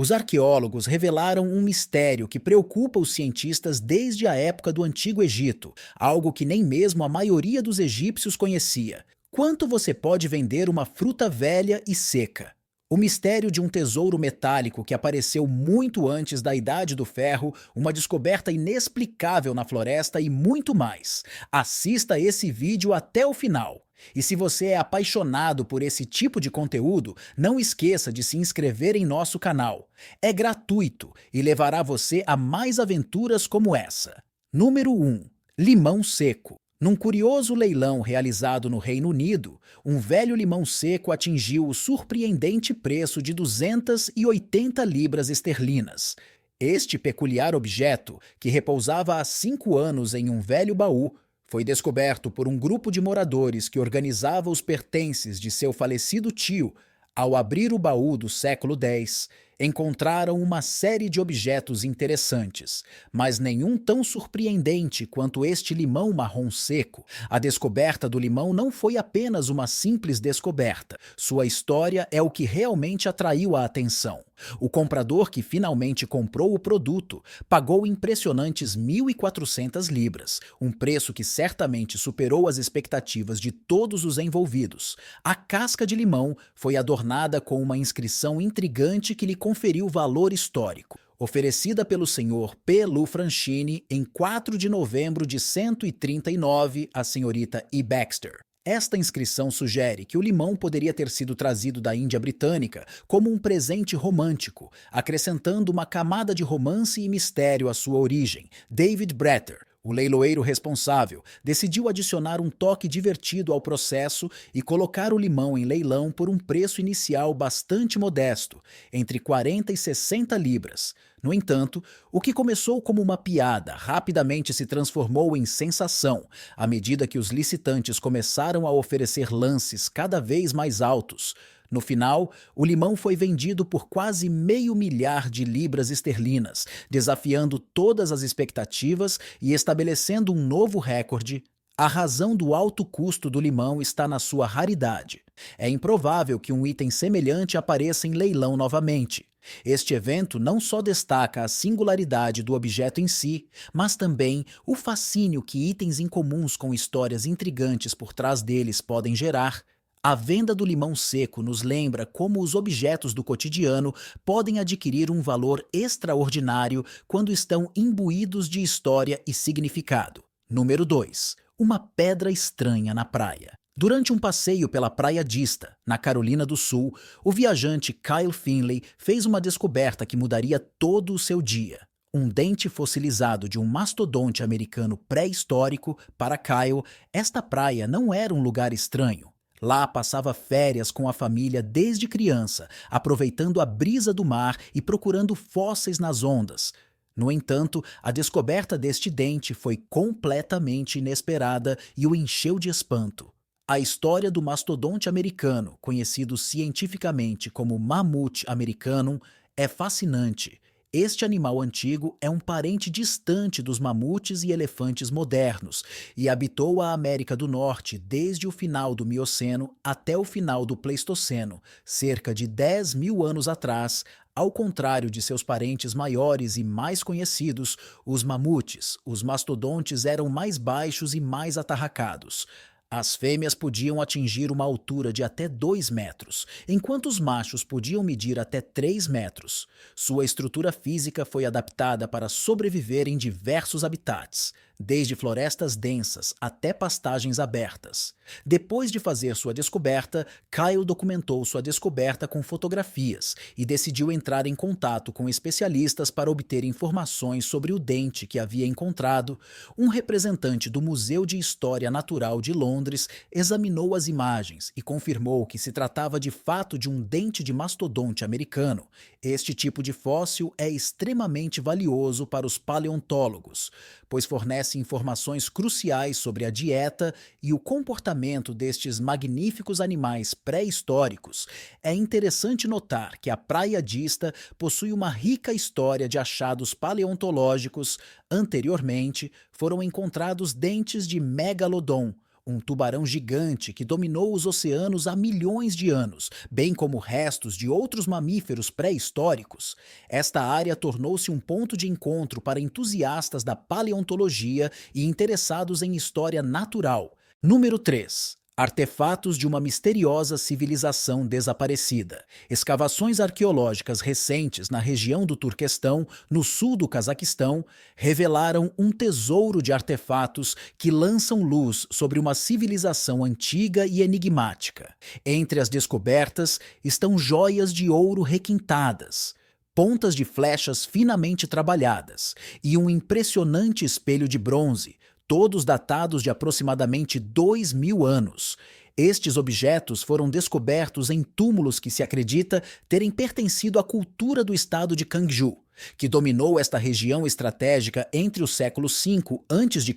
Os arqueólogos revelaram um mistério que preocupa os cientistas desde a época do Antigo Egito, algo que nem mesmo a maioria dos egípcios conhecia. Quanto você pode vender uma fruta velha e seca? O mistério de um tesouro metálico que apareceu muito antes da Idade do Ferro, uma descoberta inexplicável na floresta e muito mais. Assista esse vídeo até o final. E se você é apaixonado por esse tipo de conteúdo, não esqueça de se inscrever em nosso canal. É gratuito e levará você a mais aventuras como essa. Número 1. Limão seco. Num curioso leilão realizado no Reino Unido, um velho limão seco atingiu o surpreendente preço de 280 libras esterlinas. Este peculiar objeto, que repousava há 5 anos em um velho baú, foi descoberto por um grupo de moradores que organizava os pertences de seu falecido tio. Ao abrir o baú do século X, encontraram uma série de objetos interessantes, mas nenhum tão surpreendente quanto este limão marrom seco. A descoberta do limão não foi apenas uma simples descoberta. Sua história é o que realmente atraiu a atenção. O comprador que finalmente comprou o produto pagou impressionantes 1.400 libras, um preço que certamente superou as expectativas de todos os envolvidos. A casca de limão foi adornada com uma inscrição intrigante que lhe conferiu valor histórico. Oferecida pelo senhor P. Lu Franchini em 4 de novembro de 139 à senhorita E. Baxter. Esta inscrição sugere que o limão poderia ter sido trazido da Índia Britânica como um presente romântico, acrescentando uma camada de romance e mistério à sua origem. David Bretter, o leiloeiro responsável, decidiu adicionar um toque divertido ao processo e colocar o limão em leilão por um preço inicial bastante modesto, entre 40 e 60 libras. No entanto, o que começou como uma piada rapidamente se transformou em sensação, à medida que os licitantes começaram a oferecer lances cada vez mais altos. No final, o limão foi vendido por quase meio milhar de libras esterlinas, desafiando todas as expectativas e estabelecendo um novo recorde. A razão do alto custo do limão está na sua raridade. É improvável que um item semelhante apareça em leilão novamente. Este evento não só destaca a singularidade do objeto em si, mas também o fascínio que itens incomuns com histórias intrigantes por trás deles podem gerar. A venda do limão seco nos lembra como os objetos do cotidiano podem adquirir um valor extraordinário quando estão imbuídos de história e significado. Número 2. Uma pedra estranha na praia. Durante um passeio pela Praia Dista, na Carolina do Sul, o viajante Kyle Finley fez uma descoberta que mudaria todo o seu dia. Um dente fossilizado de um mastodonte americano pré-histórico. Para Kyle, esta praia não era um lugar estranho. Lá passava férias com a família desde criança, aproveitando a brisa do mar e procurando fósseis nas ondas. No entanto, a descoberta deste dente foi completamente inesperada e o encheu de espanto. A história do mastodonte americano, conhecido cientificamente como Mammoth americanum, é fascinante. Este animal antigo é um parente distante dos mamutes e elefantes modernos e habitou a América do Norte desde o final do Mioceno até o final do Pleistoceno, cerca de 10 mil anos atrás. Ao contrário de seus parentes maiores e mais conhecidos, os mamutes, os mastodontes eram mais baixos e mais atarracados. As fêmeas podiam atingir uma altura de até 2 metros, enquanto os machos podiam medir até 3 metros. Sua estrutura física foi adaptada para sobreviver em diversos habitats, desde florestas densas até pastagens abertas. Depois de fazer sua descoberta, Kyle documentou sua descoberta com fotografias e decidiu entrar em contato com especialistas para obter informações sobre o dente que havia encontrado. Um representante do Museu de História Natural de Londres examinou as imagens e confirmou que se tratava de fato de um dente de mastodonte americano. Este tipo de fóssil é extremamente valioso para os paleontólogos, pois fornece informações cruciais sobre a dieta e o comportamento destes magníficos animais pré-históricos. É interessante notar que a Praia Dista possui uma rica história de achados paleontológicos. Anteriormente, foram encontrados dentes de Megalodon, um tubarão gigante que dominou os oceanos há milhões de anos, bem como restos de outros mamíferos pré-históricos, esta área tornou-se um ponto de encontro para entusiastas da paleontologia e interessados em história natural. Número 3. Artefatos de uma misteriosa civilização desaparecida. Escavações arqueológicas recentes na região do Turquestão, no sul do Cazaquistão, revelaram um tesouro de artefatos que lançam luz sobre uma civilização antiga e enigmática. Entre as descobertas estão joias de ouro requintadas, pontas de flechas finamente trabalhadas e um impressionante espelho de bronze, todos datados de aproximadamente 2.000 anos. Estes objetos foram descobertos em túmulos que se acredita terem pertencido à cultura do estado de Gwangju, que dominou esta região estratégica entre o século V a.C.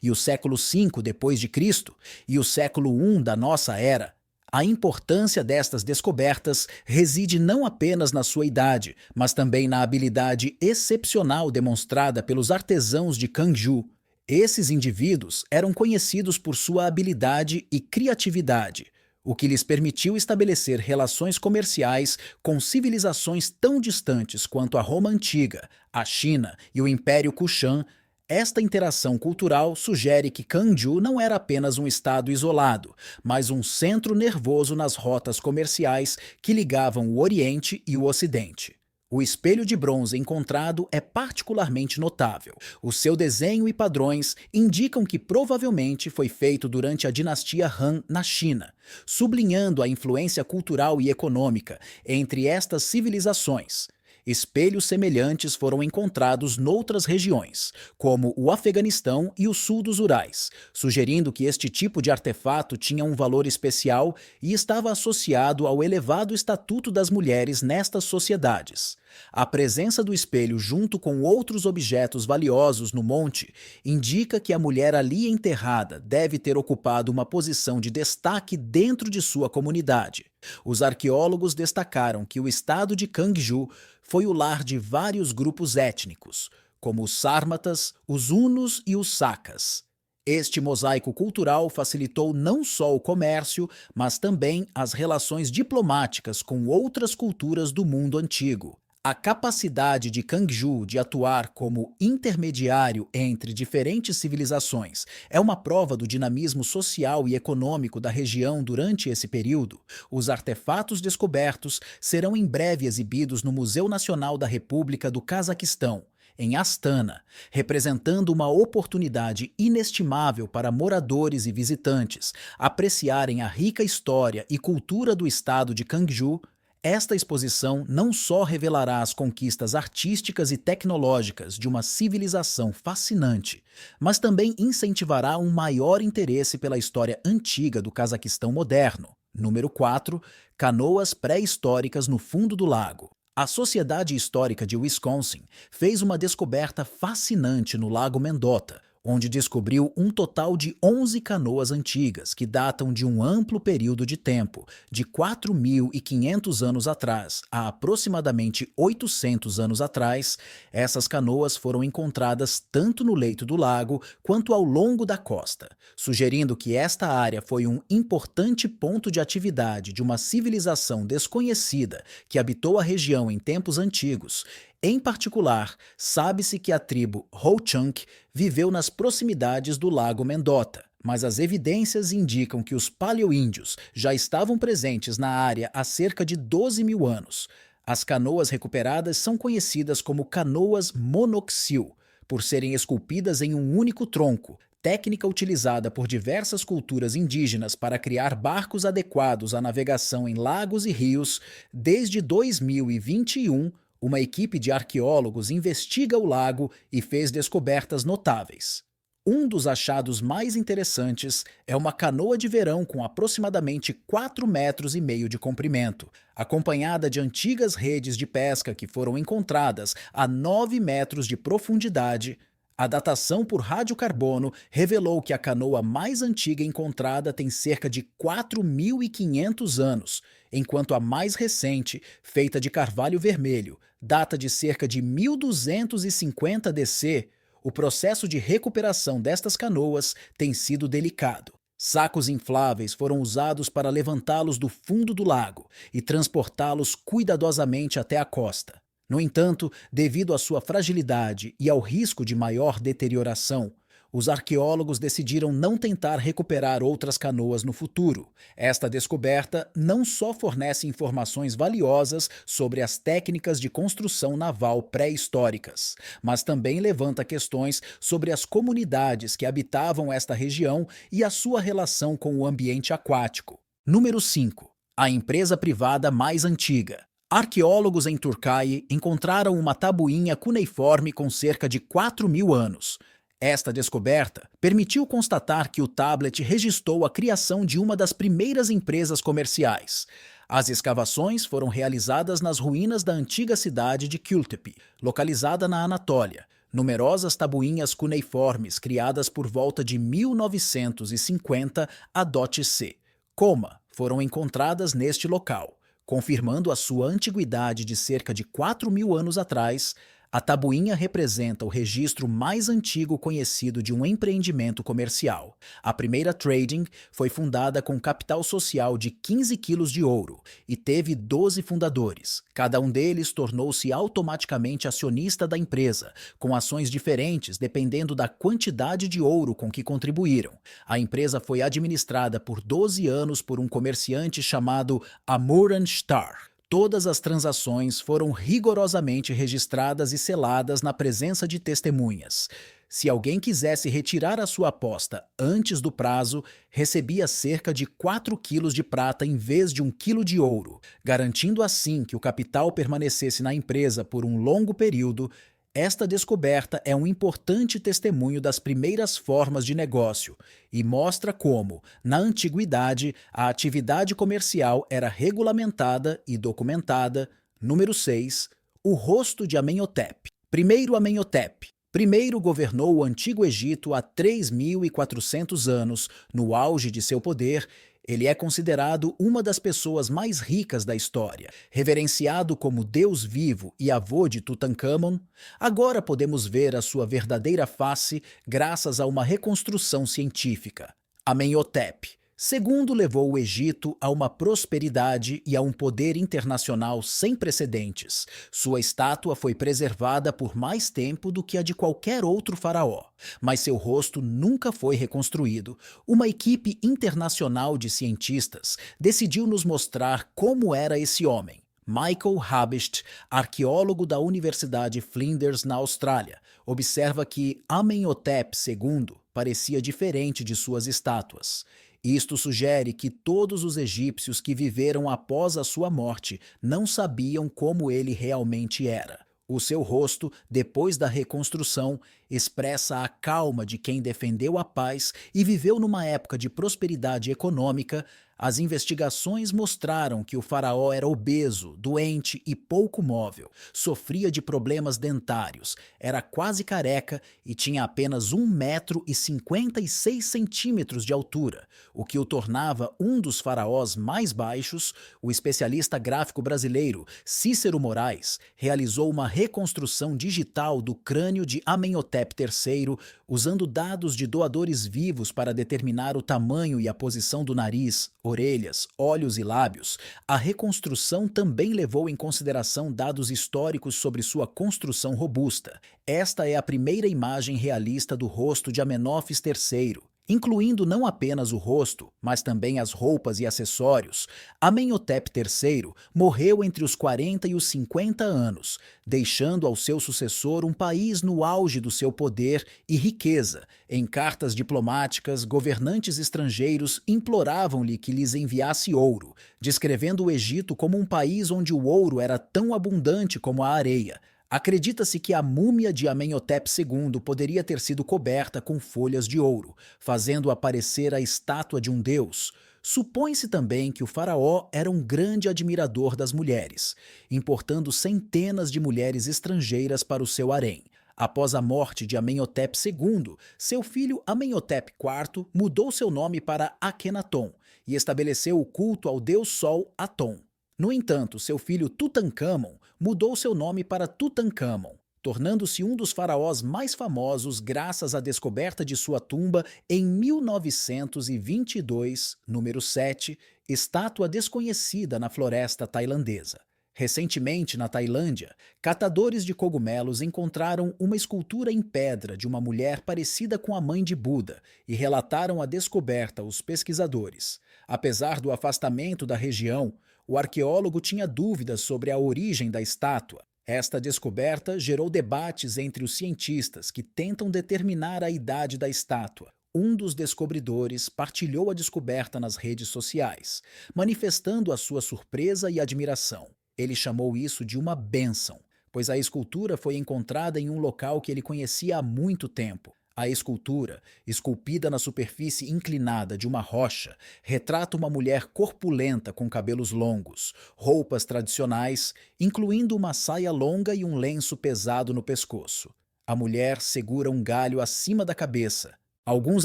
e o século V depois de Cristo e o século I da nossa era. A importância destas descobertas reside não apenas na sua idade, mas também na habilidade excepcional demonstrada pelos artesãos de Gwangju. Esses indivíduos eram conhecidos por sua habilidade e criatividade, o que lhes permitiu estabelecer relações comerciais com civilizações tão distantes quanto a Roma Antiga, a China e o Império Kushã. Esta interação cultural sugere que Gwangju não era apenas um estado isolado, mas um centro nervoso nas rotas comerciais que ligavam o Oriente e o Ocidente. O espelho de bronze encontrado é particularmente notável. O seu desenho e padrões indicam que provavelmente foi feito durante a dinastia Han na China, sublinhando a influência cultural e econômica entre estas civilizações. Espelhos semelhantes foram encontrados noutras regiões, como o Afeganistão e o sul dos Urais, sugerindo que este tipo de artefato tinha um valor especial e estava associado ao elevado estatuto das mulheres nestas sociedades. A presença do espelho junto com outros objetos valiosos no monte indica que a mulher ali enterrada deve ter ocupado uma posição de destaque dentro de sua comunidade. Os arqueólogos destacaram que o estado de Gwangju foi o lar de vários grupos étnicos, como os sármatas, os hunos e os sakas. Este mosaico cultural facilitou não só o comércio, mas também as relações diplomáticas com outras culturas do mundo antigo. A capacidade de Gwangju de atuar como intermediário entre diferentes civilizações é uma prova do dinamismo social e econômico da região durante esse período. Os artefatos descobertos serão em breve exibidos no Museu Nacional da República do Cazaquistão, em Astana, representando uma oportunidade inestimável para moradores e visitantes apreciarem a rica história e cultura do estado de Gwangju. Esta exposição não só revelará as conquistas artísticas e tecnológicas de uma civilização fascinante, mas também incentivará um maior interesse pela história antiga do Cazaquistão moderno. Número 4. Canoas pré-históricas no fundo do lago. A Sociedade Histórica de Wisconsin fez uma descoberta fascinante no Lago Mendota, onde descobriu um total de 11 canoas antigas que datam de um amplo período de tempo, de 4.500 anos atrás a aproximadamente 800 anos atrás. Essas canoas foram encontradas tanto no leito do lago quanto ao longo da costa, sugerindo que esta área foi um importante ponto de atividade de uma civilização desconhecida que habitou a região em tempos antigos. Em particular, sabe-se que a tribo Ho-Chunk viveu nas proximidades do Lago Mendota, mas as evidências indicam que os paleoíndios já estavam presentes na área há cerca de 12.000 anos. As canoas recuperadas são conhecidas como canoas monoxil, por serem esculpidas em um único tronco, técnica utilizada por diversas culturas indígenas para criar barcos adequados à navegação em lagos e rios. Desde 2021, uma equipe de arqueólogos investiga o lago e fez descobertas notáveis. Um dos achados mais interessantes é uma canoa de verão com aproximadamente 4,5 metros de comprimento, acompanhada de antigas redes de pesca que foram encontradas a 9 metros de profundidade. A datação por radiocarbono revelou que a canoa mais antiga encontrada tem cerca de 4.500 anos, enquanto a mais recente, feita de carvalho vermelho, data de cerca de 1250 DC. O processo de recuperação destas canoas tem sido delicado. Sacos infláveis foram usados para levantá-los do fundo do lago e transportá-los cuidadosamente até a costa. No entanto, devido à sua fragilidade e ao risco de maior deterioração, os arqueólogos decidiram não tentar recuperar outras canoas no futuro. Esta descoberta não só fornece informações valiosas sobre as técnicas de construção naval pré-históricas, mas também levanta questões sobre as comunidades que habitavam esta região e a sua relação com o ambiente aquático. Número 5. A empresa privada mais antiga. Arqueólogos em Turcaie encontraram uma tabuinha cuneiforme com cerca de 4.000 anos. Esta descoberta permitiu constatar que o tablet registrou a criação de uma das primeiras empresas comerciais. As escavações foram realizadas nas ruínas da antiga cidade de Kültepe, localizada na Anatólia. Numerosas tabuinhas cuneiformes criadas por volta de 1950 a.C. Coma foram encontradas neste local, confirmando a sua antiguidade de cerca de 4.000 anos atrás. A tabuinha representa o registro mais antigo conhecido de um empreendimento comercial. A primeira trading foi fundada com capital social de 15 quilos de ouro e teve 12 fundadores. Cada um deles tornou-se automaticamente acionista da empresa, com ações diferentes dependendo da quantidade de ouro com que contribuíram. A empresa foi administrada por 12 anos por um comerciante chamado Amuran Star. Todas as transações foram rigorosamente registradas e seladas na presença de testemunhas. Se alguém quisesse retirar a sua aposta antes do prazo, recebia cerca de 4 quilos de prata em vez de 1 quilo de ouro, garantindo assim que o capital permanecesse na empresa por um longo período. Esta descoberta é um importante testemunho das primeiras formas de negócio e mostra como, na antiguidade, a atividade comercial era regulamentada e documentada. Número 6. O rosto de Amenhotep. Primeiro Amenhotep. Primeiro governou o Antigo Egito há 3.400 anos, no auge de seu poder. Ele é considerado uma das pessoas mais ricas da história. Reverenciado como Deus vivo e avô de Tutancâmon, agora podemos ver a sua verdadeira face graças a uma reconstrução científica. Amenhotep II levou o Egito a uma prosperidade e a um poder internacional sem precedentes. Sua estátua foi preservada por mais tempo do que a de qualquer outro faraó, mas seu rosto nunca foi reconstruído. Uma equipe internacional de cientistas decidiu nos mostrar como era esse homem. Michael Habicht, arqueólogo da Universidade Flinders, na Austrália, observa que Amenhotep II parecia diferente de suas estátuas. Isto sugere que todos os egípcios que viveram após a sua morte não sabiam como ele realmente era. O seu rosto, depois da reconstrução, expressa a calma de quem defendeu a paz e viveu numa época de prosperidade econômica. As investigações mostraram que o faraó era obeso, doente e pouco móvel, sofria de problemas dentários, era quase careca e tinha apenas 1,56 m de altura, o que o tornava um dos faraós mais baixos. O especialista gráfico brasileiro Cícero Moraes realizou uma reconstrução digital do crânio de Amenhotep III, usando dados de doadores vivos para determinar o tamanho e a posição do nariz, orelhas, olhos e lábios. A reconstrução também levou em consideração dados históricos sobre sua construção robusta. Esta é a primeira imagem realista do rosto de Amenófis III, incluindo não apenas o rosto, mas também as roupas e acessórios. Amenhotep III morreu entre os 40 e os 50 anos, deixando ao seu sucessor um país no auge do seu poder e riqueza. Em cartas diplomáticas, governantes estrangeiros imploravam-lhe que lhes enviasse ouro, descrevendo o Egito como um país onde o ouro era tão abundante como a areia. Acredita-se que a múmia de Amenhotep II poderia ter sido coberta com folhas de ouro, fazendo aparecer a estátua de um deus. Supõe-se também que o faraó era um grande admirador das mulheres, importando centenas de mulheres estrangeiras para o seu harém. Após a morte de Amenhotep II, seu filho Amenhotep IV mudou seu nome para Akhenaton e estabeleceu o culto ao deus Sol Aton. No entanto, seu filho Tutancâmon mudou seu nome para Tutancâmon. tornando-se um dos faraós mais famosos graças à descoberta de sua tumba em 1922, número 7, estátua desconhecida na floresta tailandesa. Recentemente, na Tailândia, catadores de cogumelos encontraram uma escultura em pedra de uma mulher parecida com a mãe de Buda e relataram a descoberta aos pesquisadores. Apesar do afastamento da região, o arqueólogo tinha dúvidas sobre a origem da estátua. Esta descoberta gerou debates entre os cientistas que tentam determinar a idade da estátua. Um dos descobridores partilhou a descoberta nas redes sociais, manifestando a sua surpresa e admiração. Ele chamou isso de uma bênção, pois a escultura foi encontrada em um local que ele conhecia há muito tempo. A escultura, esculpida na superfície inclinada de uma rocha, retrata uma mulher corpulenta com cabelos longos, roupas tradicionais, incluindo uma saia longa e um lenço pesado no pescoço. A mulher segura um galho acima da cabeça. Alguns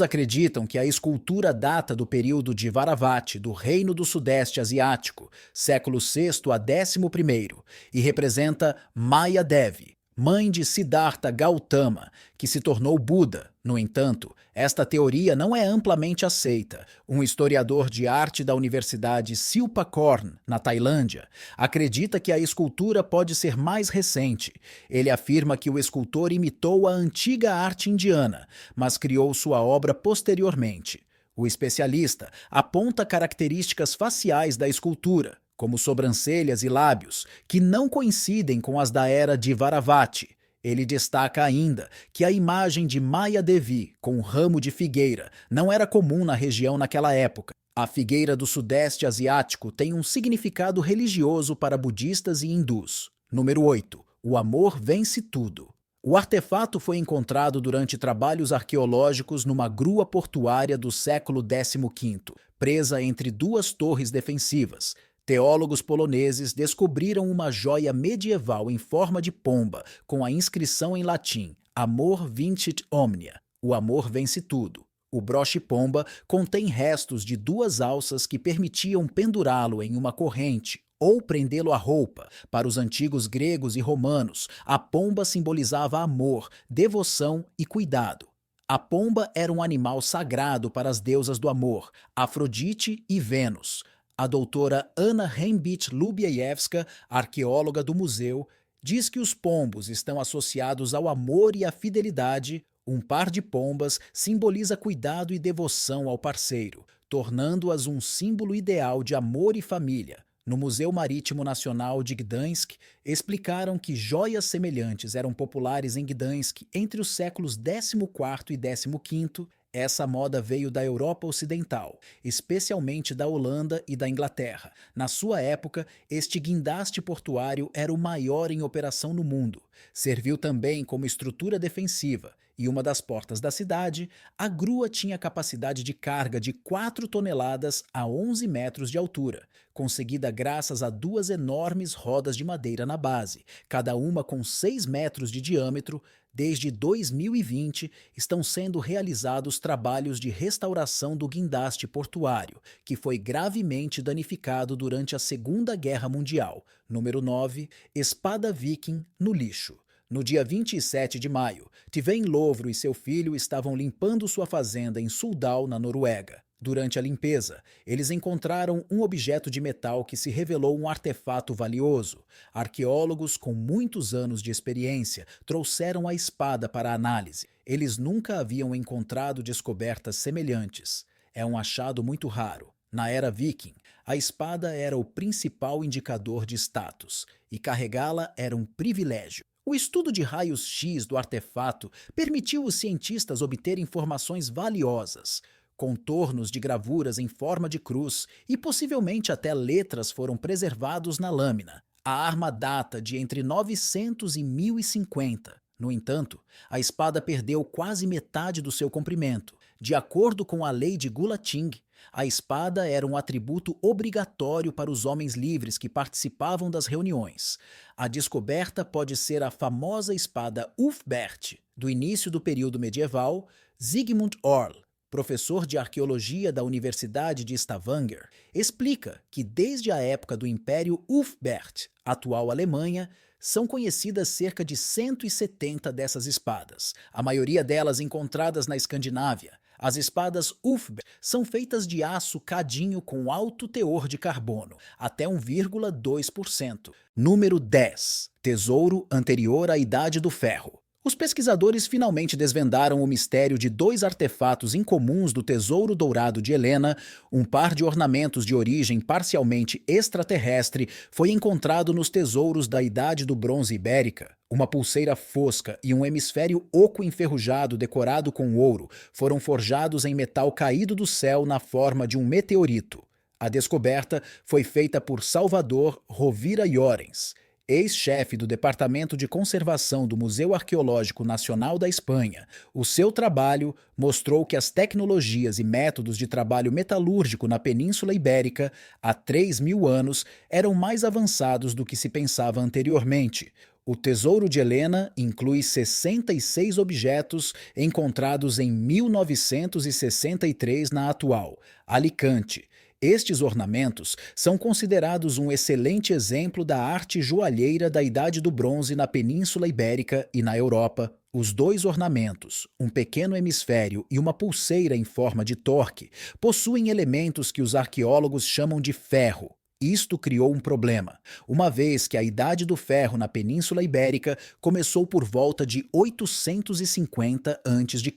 acreditam que a escultura data do período de Varavati, do Reino do Sudeste Asiático, século VI a XI, e representa Maya Devi, mãe de Siddhartha Gautama, que se tornou Buda. No entanto, esta teoria não é amplamente aceita. Um historiador de arte da Universidade Silpakorn, na Tailândia, acredita que a escultura pode ser mais recente. Ele afirma que o escultor imitou a antiga arte indiana, mas criou sua obra posteriormente. O especialista aponta características faciais da escultura, como sobrancelhas e lábios, que não coincidem com as da era de Varavati. Ele destaca ainda que a imagem de Maya Devi com um ramo de figueira não era comum na região naquela época. A figueira do Sudeste Asiático tem um significado religioso para budistas e hindus. Número 8. O amor vence tudo. O artefato foi encontrado durante trabalhos arqueológicos numa grua portuária do século XV, presa entre duas torres defensivas. Teólogos poloneses descobriram uma joia medieval em forma de pomba, com a inscrição em latim Amor vincit omnia, o amor vence tudo. O broche-pomba contém restos de duas alças que permitiam pendurá-lo em uma corrente ou prendê-lo à roupa. Para os antigos gregos e romanos, a pomba simbolizava amor, devoção e cuidado. A pomba era um animal sagrado para as deusas do amor, Afrodite e Vênus. A doutora Anna Rembit-Lubiejewska, arqueóloga do museu, diz que os pombos estão associados ao amor e à fidelidade. Um par de pombas simboliza cuidado e devoção ao parceiro, tornando-as um símbolo ideal de amor e família. No Museu Marítimo Nacional de Gdansk, explicaram que joias semelhantes eram populares em Gdansk entre os séculos XIV e XV. Essa moda veio da Europa Ocidental, especialmente da Holanda e da Inglaterra. Na sua época, este guindaste portuário era o maior em operação no mundo. Serviu também como estrutura defensiva, e uma das portas da cidade, a grua tinha capacidade de carga de 4 toneladas a 11 metros de altura, conseguida graças a duas enormes rodas de madeira na base, cada uma com 6 metros de diâmetro. Desde 2020, estão sendo realizados trabalhos de restauração do guindaste portuário, que foi gravemente danificado durante a Segunda Guerra Mundial. Número 9. Espada Viking no lixo. No dia 27 de maio, Tivein Lovro e seu filho estavam limpando sua fazenda em Suldal, na Noruega. Durante a limpeza, eles encontraram um objeto de metal que se revelou um artefato valioso. Arqueólogos com muitos anos de experiência trouxeram a espada para análise. Eles nunca haviam encontrado descobertas semelhantes. É um achado muito raro. Na era viking, a espada era o principal indicador de status, e carregá-la era um privilégio. O estudo de raios-x do artefato permitiu os cientistas obter informações valiosas. Contornos de gravuras em forma de cruz e possivelmente até letras foram preservados na lâmina. A arma data de entre 900 e 1050. No entanto, a espada perdeu quase metade do seu comprimento. De acordo com a lei de Gulating, a espada era um atributo obrigatório para os homens livres que participavam das reuniões. A descoberta pode ser a famosa espada Ulfbert, do início do período medieval. Zygmunt Orl, professor de arqueologia da Universidade de Stavanger, explica que desde a época do Império Ulfbert, atual Alemanha, São conhecidas cerca de 170 dessas espadas, a maioria delas encontradas na Escandinávia. As espadas Ulfberg são feitas de aço cadinho com alto teor de carbono, até 1,2%. Número 10. Tesouro anterior à Idade do Ferro. Os pesquisadores finalmente desvendaram o mistério de dois artefatos incomuns do Tesouro Dourado de Helena. Um par de ornamentos de origem parcialmente extraterrestre foi encontrado nos tesouros da Idade do Bronze Ibérica. Uma pulseira fosca e um hemisfério oco enferrujado decorado com ouro foram forjados em metal caído do céu na forma de um meteorito. A descoberta foi feita por Salvador Rovira Llorens, ex-chefe do Departamento de Conservação do Museu Arqueológico Nacional da Espanha. O seu trabalho mostrou que as tecnologias e métodos de trabalho metalúrgico na Península Ibérica, há 3.000 anos, eram mais avançados do que se pensava anteriormente. O Tesouro de Helena inclui 66 objetos encontrados em 1963 na atual Alicante. Estes ornamentos são considerados um excelente exemplo da arte joalheira da Idade do Bronze na Península Ibérica e na Europa. Os dois ornamentos, um pequeno hemisfério e uma pulseira em forma de torque, possuem elementos que os arqueólogos chamam de ferro. Isto criou um problema, uma vez que a Idade do Ferro na Península Ibérica começou por volta de 850 a.C.,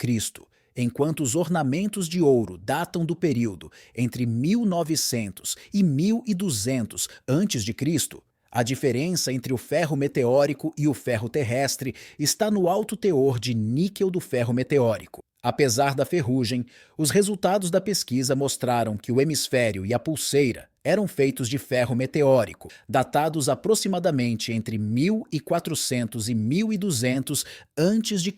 enquanto os ornamentos de ouro datam do período entre 1900 e 1200 a.C., a diferença entre o ferro meteórico e o ferro terrestre está no alto teor de níquel do ferro meteórico. Apesar da ferrugem, os resultados da pesquisa mostraram que o hemisfério e a pulseira eram feitos de ferro meteórico, datados aproximadamente entre 1400 e 1200 a.C.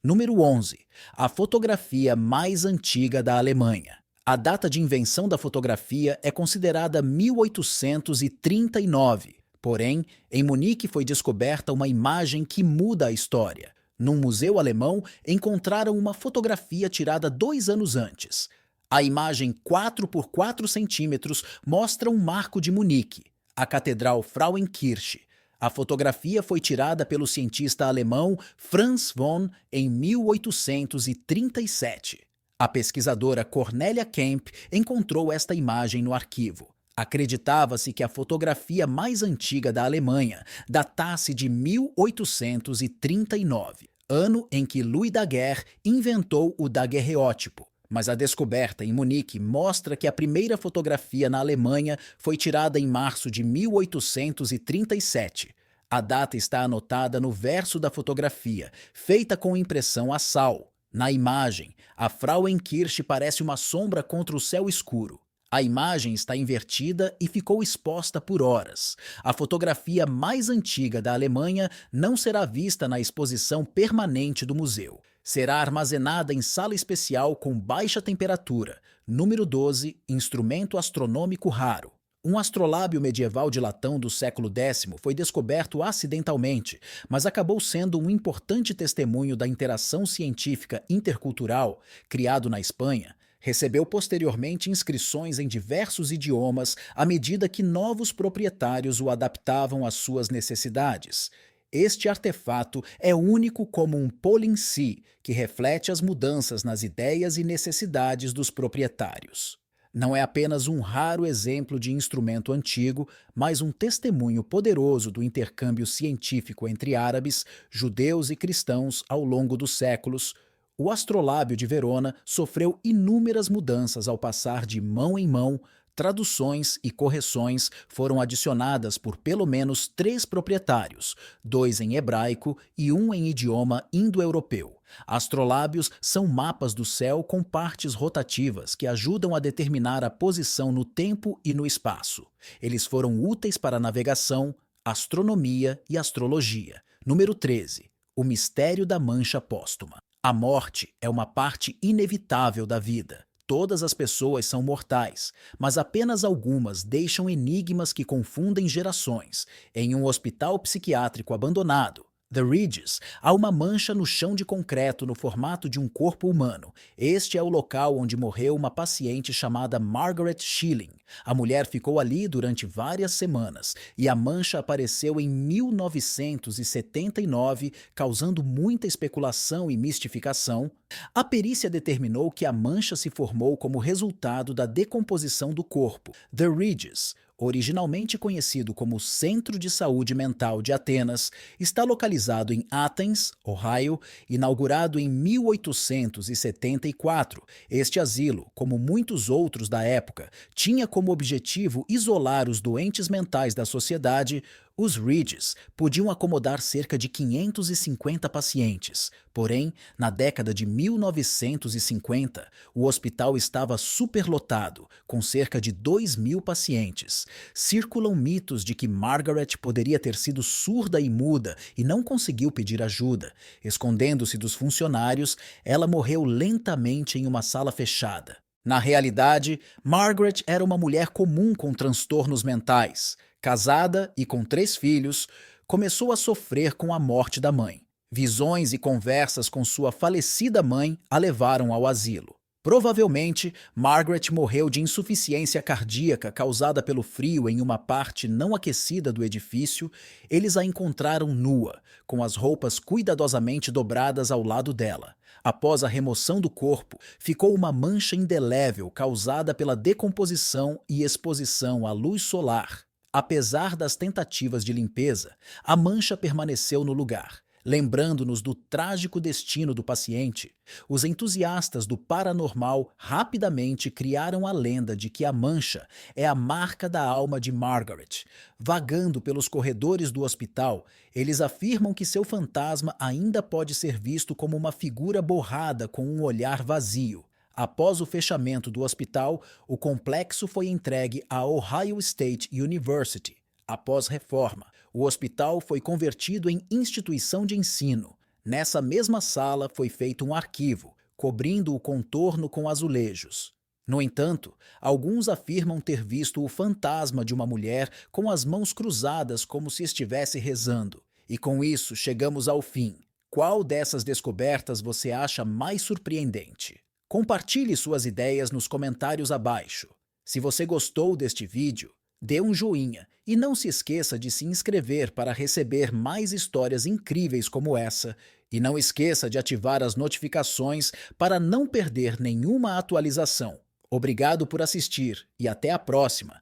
Número 11. A fotografia mais antiga da Alemanha. A data de invenção da fotografia é considerada 1839. Porém, em Munique foi descoberta uma imagem que muda a história. Num museu alemão, encontraram uma fotografia tirada 2 anos antes. A imagem 4 por 4 centímetros mostra um marco de Munique, a Catedral Frauenkirche. A fotografia foi tirada pelo cientista alemão Franz Von em 1837. A pesquisadora Cornelia Kemp encontrou esta imagem no arquivo. Acreditava-se que a fotografia mais antiga da Alemanha datasse de 1839, ano em que Louis Daguerre inventou o daguerreótipo. Mas a descoberta em Munique mostra que a primeira fotografia na Alemanha foi tirada em março de 1837. A data está anotada no verso da fotografia, feita com impressão a sal. Na imagem, a Frauenkirche parece uma sombra contra o céu escuro. A imagem está invertida e ficou exposta por horas. A fotografia mais antiga da Alemanha não será vista na exposição permanente do museu. Será armazenada em sala especial com baixa temperatura. Número 12, instrumento astronômico raro. Um astrolábio medieval de latão do século X foi descoberto acidentalmente, mas acabou sendo um importante testemunho da interação científica intercultural, criado na Espanha. Recebeu posteriormente inscrições em diversos idiomas à medida que novos proprietários o adaptavam às suas necessidades. Este artefato é único como um polinsí, que reflete as mudanças nas ideias e necessidades dos proprietários. Não é apenas um raro exemplo de instrumento antigo, mas um testemunho poderoso do intercâmbio científico entre árabes, judeus e cristãos ao longo dos séculos. O astrolábio de Verona sofreu inúmeras mudanças ao passar de mão em mão. Traduções e correções foram adicionadas por pelo menos 3 proprietários, 2 em hebraico e 1 em idioma indo-europeu. Astrolábios são mapas do céu com partes rotativas que ajudam a determinar a posição no tempo e no espaço. Eles foram úteis para navegação, astronomia e astrologia. Número 13. O mistério da mancha póstuma. A morte é uma parte inevitável da vida. Todas as pessoas são mortais, mas apenas algumas deixam enigmas que confundem gerações. Em um hospital psiquiátrico abandonado, The Ridges, há uma mancha no chão de concreto no formato de um corpo humano. Este é o local onde morreu uma paciente chamada Margaret Schilling. A mulher ficou ali durante várias semanas e a mancha apareceu em 1979, causando muita especulação e mistificação. A perícia determinou que a mancha se formou como resultado da decomposição do corpo. The Ridges, originalmente conhecido como Centro de Saúde Mental de Atenas, está localizado em Athens, Ohio, inaugurado em 1874. Este asilo, como muitos outros da época, tinha como objetivo isolar os doentes mentais da sociedade. Os Ridges podiam acomodar cerca de 550 pacientes. Porém, na década de 1950, o hospital estava superlotado, com cerca de 2.000 pacientes. Circulam mitos de que Margaret poderia ter sido surda e muda e não conseguiu pedir ajuda. Escondendo-se dos funcionários, ela morreu lentamente em uma sala fechada. Na realidade, Margaret era uma mulher comum com transtornos mentais. Casada e com 3 filhos, começou a sofrer com a morte da mãe. Visões e conversas com sua falecida mãe a levaram ao asilo. Provavelmente, Margaret morreu de insuficiência cardíaca causada pelo frio em uma parte não aquecida do edifício. Eles a encontraram nua, com as roupas cuidadosamente dobradas ao lado dela. Após a remoção do corpo, ficou uma mancha indelével causada pela decomposição e exposição à luz solar. Apesar das tentativas de limpeza, a mancha permaneceu no lugar. Lembrando-nos do trágico destino do paciente, os entusiastas do paranormal rapidamente criaram a lenda de que a mancha é a marca da alma de Margaret. Vagando pelos corredores do hospital, eles afirmam que seu fantasma ainda pode ser visto como uma figura borrada com um olhar vazio. Após o fechamento do hospital, o complexo foi entregue à Ohio State University. Após reforma, o hospital foi convertido em instituição de ensino. Nessa mesma sala foi feito um arquivo, cobrindo o contorno com azulejos. No entanto, alguns afirmam ter visto o fantasma de uma mulher com as mãos cruzadas como se estivesse rezando. E com isso chegamos ao fim. Qual dessas descobertas você acha mais surpreendente? Compartilhe suas ideias nos comentários abaixo. Se você gostou deste vídeo, dê um joinha e não se esqueça de se inscrever para receber mais histórias incríveis como essa. E não esqueça de ativar as notificações para não perder nenhuma atualização. Obrigado por assistir e até a próxima!